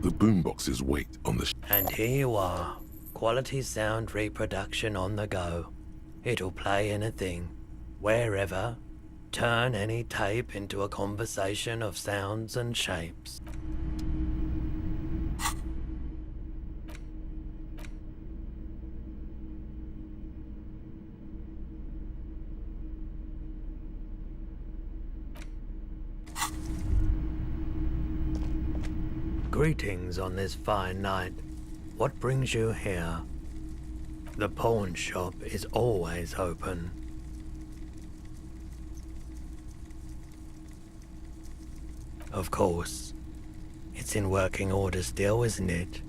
The boomboxes wait on the And here you are, quality sound reproduction on the go. It'll play anything, wherever, turn any tape into a conversation of sounds and shapes. Greetings on this fine night. What brings you here? The pawn shop is always open. Of course. It's in working order still, isn't it?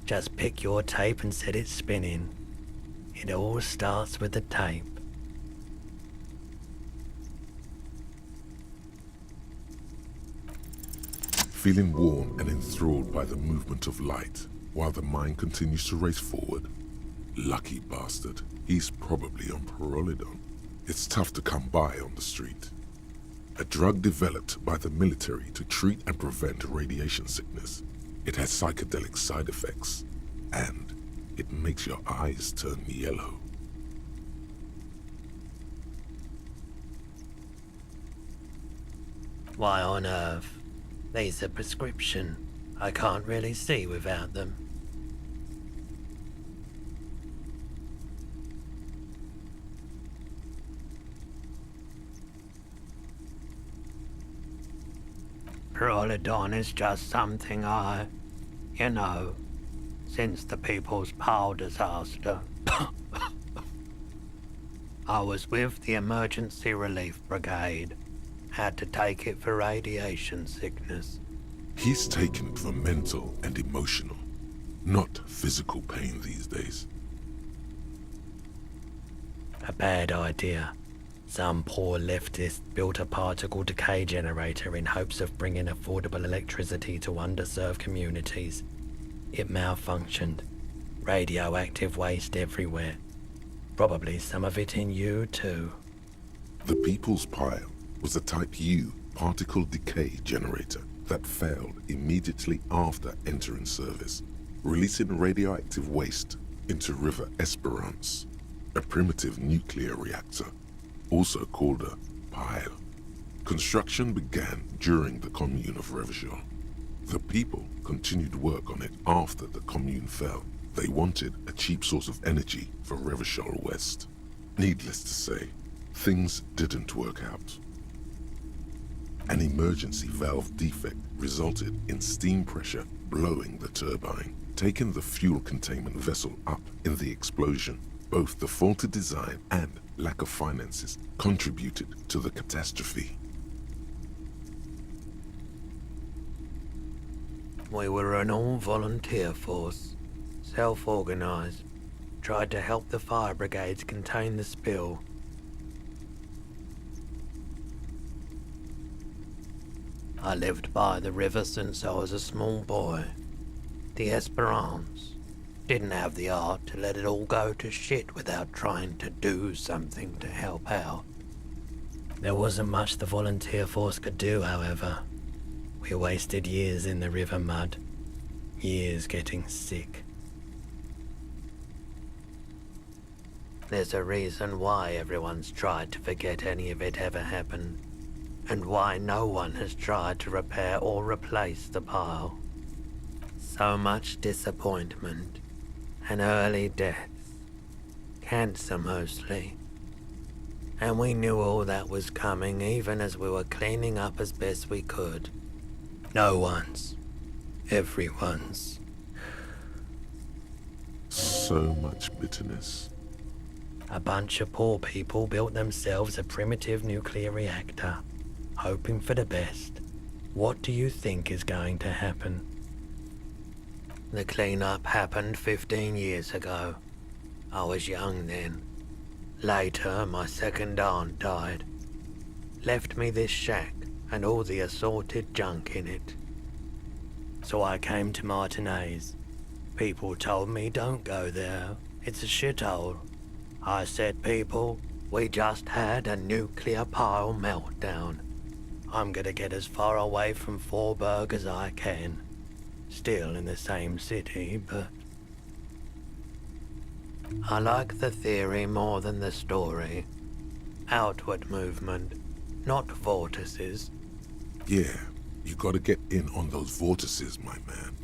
Just pick your tape and set it spinning. It all starts with the tape. feeling warm and enthralled by the movement of light, while the mind continues to race forward. Lucky bastard, he's probably on Perolidon. It's tough to come by on the street. A drug developed by the military to treat and prevent radiation sickness. It has psychedelic side effects, and it makes your eyes turn yellow. Why on earth? These are prescription. I can't really see without them. Perolidon is just something since the People's Power disaster. I was with the Emergency Relief Brigade. Had to take it for radiation sickness. He's taking it for mental and emotional, not physical pain these days. A bad idea. Some poor leftist built a particle decay generator in hopes of bringing affordable electricity to underserved communities. It malfunctioned. Radioactive waste everywhere. Probably some of it in you too. The People's Pile was a Type U particle decay generator that failed immediately after entering service, releasing radioactive waste into River Esperance, a primitive nuclear reactor, also called a pile. Construction began during the Commune of Revachol. The people continued work on it after the Commune fell. They wanted a cheap source of energy for Revachol West. Needless to say, things didn't work out. An emergency valve defect resulted in steam pressure blowing the turbine, taking the fuel containment vessel up in the explosion. Both the faulty design and lack of finances contributed to the catastrophe. We were an all-volunteer force, self-organized, tried to help the fire brigades contain the spill. I lived by the river since I was a small boy. The Esperance. Didn't have the art to let it all go to shit without trying to do something to help out. There wasn't much the volunteer force could do, however. We wasted years in the river mud. Years getting sick. There's a reason why everyone's tried to forget any of it ever happened. And why no one has tried to repair or replace the pile. So much disappointment, and early deaths, cancer mostly. And we knew all that was coming even as we were cleaning up as best we could. No one's, everyone's. So much bitterness. A bunch of poor people built themselves a primitive nuclear reactor. Hoping for the best. What do you think is going to happen? The cleanup happened 15 years ago. I was young then. Later, my second aunt died. Left me this shack and all the assorted junk in it. So I came to Martinez. People told me don't go there. It's a shithole. I said, people, we just had a nuclear pile meltdown. I'm gonna get as far away from Forberg as I can. Still in the same city, but... I like the theory more than the story. Outward movement, not vortices. Yeah, you gotta get in on those vortices, my man.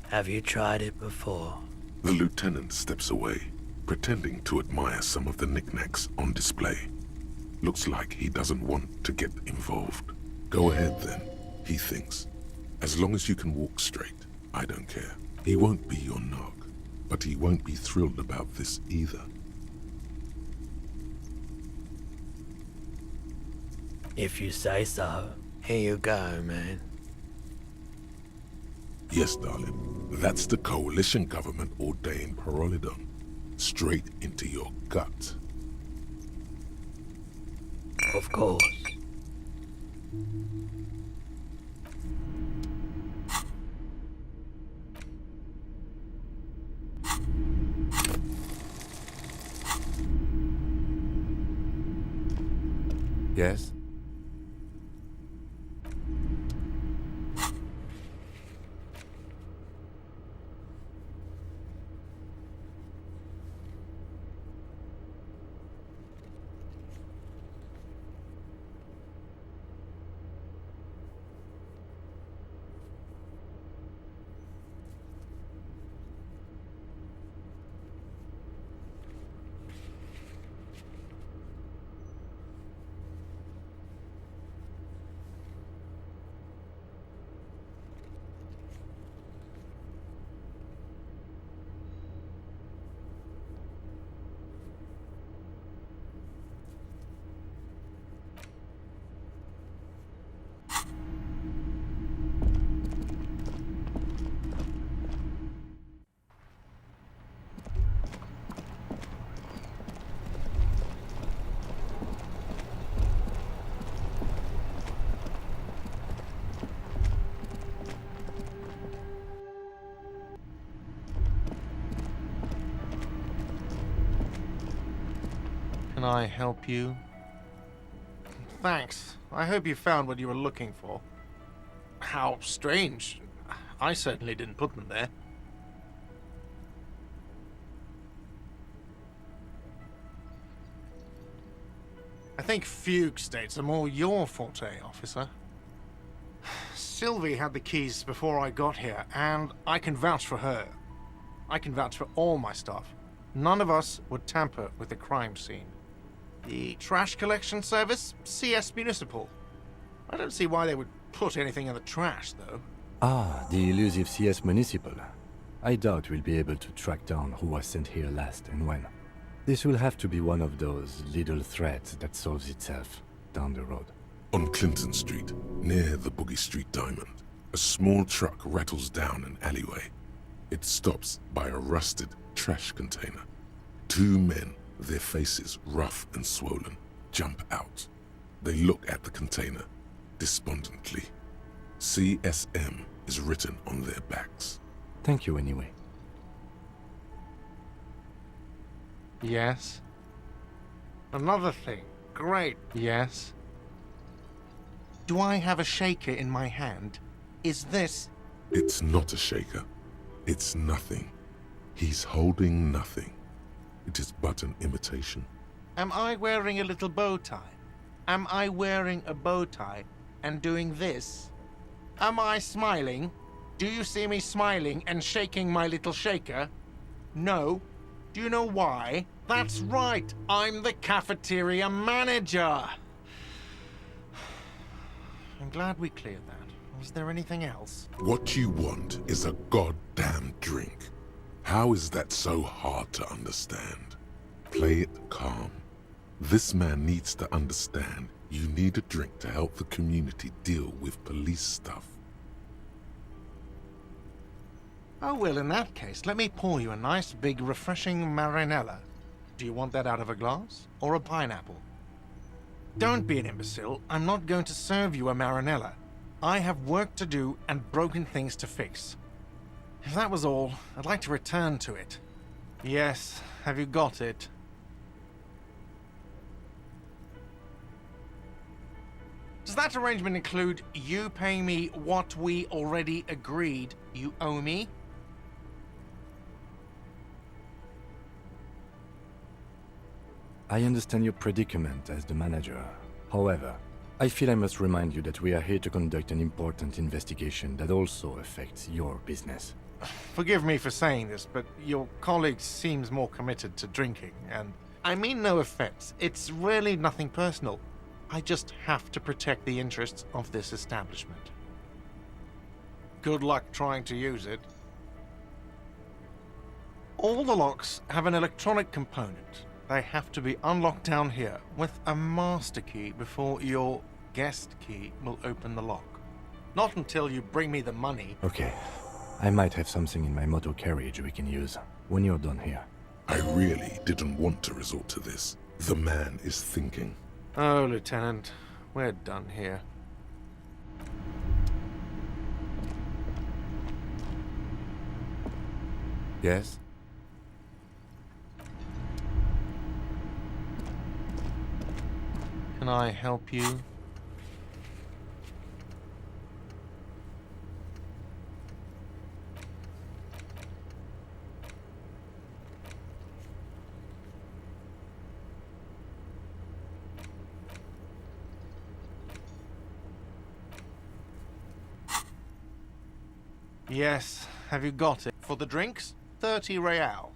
Have you tried it before? The lieutenant steps away, pretending to admire some of the knickknacks on display. Looks like he doesn't want to get involved. Go ahead then, he thinks. As long as you can walk straight, I don't care. He won't be your nog, but he won't be thrilled about this either. If you say so. Here you go, man. Yes, darling. That's the coalition government ordained Parolidon. Straight into your gut. Of course. Yes? Can I help you? Thanks. I hope you found what you were looking for. How strange. I certainly didn't put them there. I think fugue states are more your forte, officer. Sylvie had the keys before I got here, and I can vouch for her. I can vouch for all my staff. None of us would tamper with the crime scene. The trash collection service? CS Municipal. I don't see why they would put anything in the trash, though. Ah, the elusive CS Municipal. I doubt we'll be able to track down who was sent here last and when. This will have to be one of those little threats that solves itself down the road. On Clinton Street, near the Boogie Street Diamond, a small truck rattles down an alleyway. It stops by a rusted trash container. Two men, their faces rough and swollen, jump out. They look at the container, despondently. CSM is written on their backs. Thank you anyway. Yes. Another thing. Great. Yes. Do I have a shaker in my hand? Is this... It's not a shaker. It's nothing. He's holding nothing. It is but an imitation. Am I wearing a little bow tie? Am I wearing a bow tie and doing this? Am I smiling? Do you see me smiling and shaking my little shaker? No. Do you know why? That's right. I'm the cafeteria manager. I'm glad we cleared that. Was there anything else? What you want is a goddamn drink. How is that so hard to understand? Play it calm. This man needs to understand you need a drink to help the community deal with police stuff. Oh, well, in that case, let me pour you a nice, big, refreshing marinella. Do you want that out of a glass or a pineapple? Don't be an imbecile. I'm not going to serve you a marinella. I have work to do and broken things to fix. If that was all, I'd like to return to it. Yes, have you got it? Does that arrangement include you paying me what we already agreed you owe me? I understand your predicament as the manager. However, I feel I must remind you that we are here to conduct an important investigation that also affects your business. Forgive me for saying this, but your colleague seems more committed to drinking, and I mean no offense. It's really nothing personal. I just have to protect the interests of this establishment. Good luck trying to use it. All the locks have an electronic component. They have to be unlocked down here with a master key before your guest key will open the lock. Not until you bring me the money. Okay. I might have something in my motor carriage we can use when you're done here. I really didn't want to resort to this. The man is thinking. Oh, Lieutenant, we're done here. Yes? Can I help you? Yes, have you got it? For the drinks, 30 real.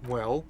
Well?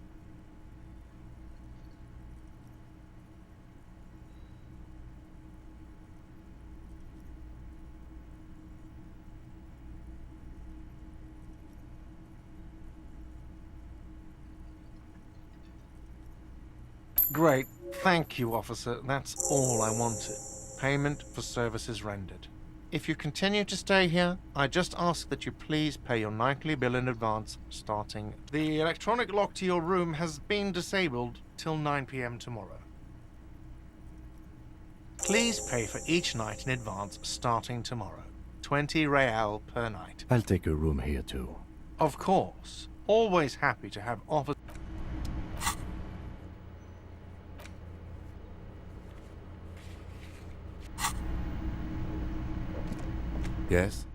Great. Thank you, officer. That's all I wanted. Payment for services rendered. If you continue to stay here, I just ask that you please pay your nightly bill in advance, starting. The electronic lock to your room has been disabled till 9 p.m. tomorrow. Please pay for each night in advance, starting tomorrow. 20 real per night. I'll take a room here too. Of course. Always happy to have officers. Yes?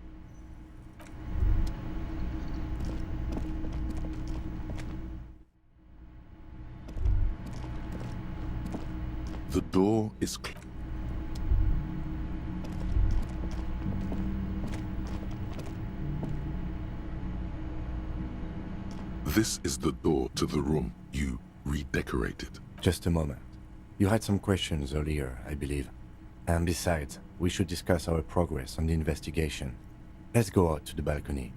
The door is closed. This is the door to the room you redecorated. Just a moment. You had some questions earlier, I believe. And besides, we should discuss our progress on the investigation. Let's go out to the balcony.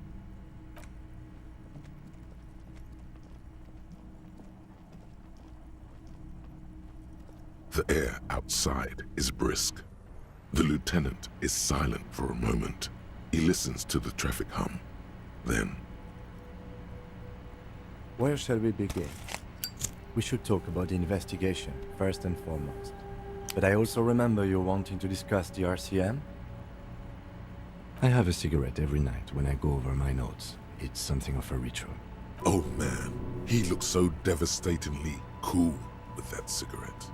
The air outside is brisk. The lieutenant is silent for a moment. He listens to the traffic hum. Then, Where shall we begin? We should talk about the investigation, first and foremost. But I also remember you wanting to discuss the RCM? I have a cigarette every night when I go over my notes. It's something of a ritual. oh man, he looks so devastatingly cool with that cigarette.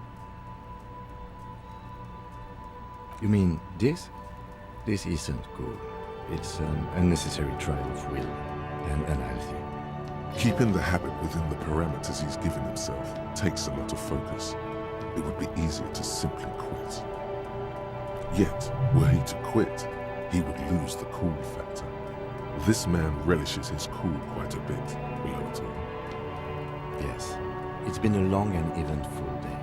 You mean this? This isn't cool. It's an unnecessary trial of will, and unhealthy. Keeping the habit within the parameters he's given himself takes a lot of focus. It would be easier to simply quit. Yet, were he to quit, he would lose the cool factor. This man relishes his cool quite a bit, below it all. Yes, it's been a long and eventful day.